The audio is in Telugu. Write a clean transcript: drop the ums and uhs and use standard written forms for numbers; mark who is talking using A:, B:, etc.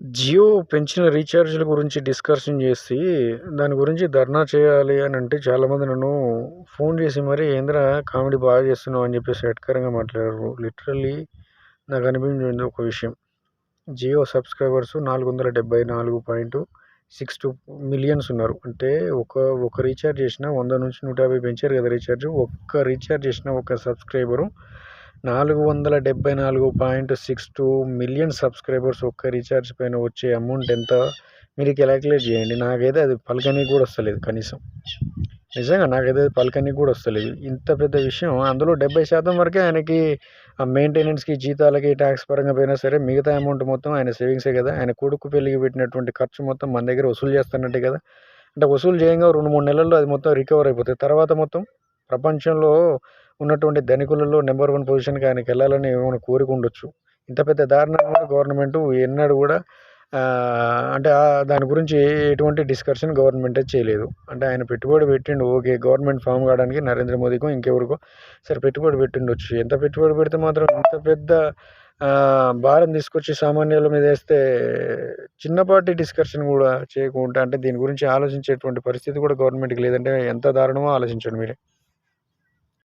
A: జియో పెంచిన రీఛార్జ్‌ల గురించి డిస్కషన్ చేసి, దాని గురించి ధర్నా చేయాలి అనంటే చాలామంది నన్ను ఫోన్ చేసి మరి "ఏందిరా కామెడీ బాగా చేస్తున్నావు" అని చెప్పేసి వెటకారంగా మాట్లాడారు. లిటరల్లీ నాకు అనిపించింది ఒక విషయం. జియో సబ్స్క్రైబర్స్ 474.62 మిలియన్స్ ఉన్నారు. అంటే ఒక రీఛార్జ్ చేసినా 100-150 పెంచారు కదా రీఛార్జ్. ఒక్క రీఛార్జ్ చేసిన ఒక సబ్స్క్రైబరు 474.62 మిలియన్ సబ్స్క్రైబర్స్ ఒక్క రీఛార్జ్ పైన వచ్చే అమౌంట్ ఎంత మీరు క్యాలిక్యులేట్ చేయండి. నాకైతే అది పలకనీకి కూడా వస్తలేదు కనీసం. నిజంగా నాకైతే అది పలకనీకి కూడా వస్తలేదు. ఇంత పెద్ద విషయం అందులో 70% వరకే ఆయనకి ఆ మెయింటెనెన్స్‌కి, జీతాలకి, ట్యాక్స్ పరంగా పోయినా సరే మిగతా అమౌంట్ మొత్తం ఆయన సేవింగ్సే కదా! ఆయన కొడుకు పెళ్ళికి పెట్టినటువంటి ఖర్చు మొత్తం మన దగ్గర వసూలు చేస్తున్నట్టే కదా! అంటే వసూలు చేయంగా 2, 3 నెలల్లో అది మొత్తం రికవర్ అయిపోతది. తర్వాత మొత్తం ప్రపంచంలో ఉన్నటువంటి ధనికులలో నంబర్ 1 పొజిషన్‌కి ఆయనకెళ్ళాలని ఏమైనా కోరిక ఉండొచ్చు. ఇంత పెద్ద దారుణం కూడా గవర్నమెంటు ఎన్నడూ కూడా అంటే దాని గురించి ఎటువంటి డిస్కషన్ గవర్నమెంటే చేయలేదు. అంటే ఆయన పెట్టుబడి పెట్టిండు ఓకే. గవర్నమెంట్ ఫార్మ్ కావడానికి నరేంద్ర మోదీకో, ఇంకెవరికో సరే పెట్టుబడి పెట్టిండొచ్చు. ఎంత పెట్టుబడి పెడితే మాత్రం ఇంత పెద్ద భారం తీసుకొచ్చి సామాన్యుల మీద ఏస్తే చిన్నపాటి డిస్కషన్ కూడా చేయకుండా అంటే దీని గురించి ఆలోచించేటువంటి పరిస్థితి కూడా గవర్నమెంట్‌కి లేదంటే ఎంత దారుణమో ఆలోచించండి మీరే.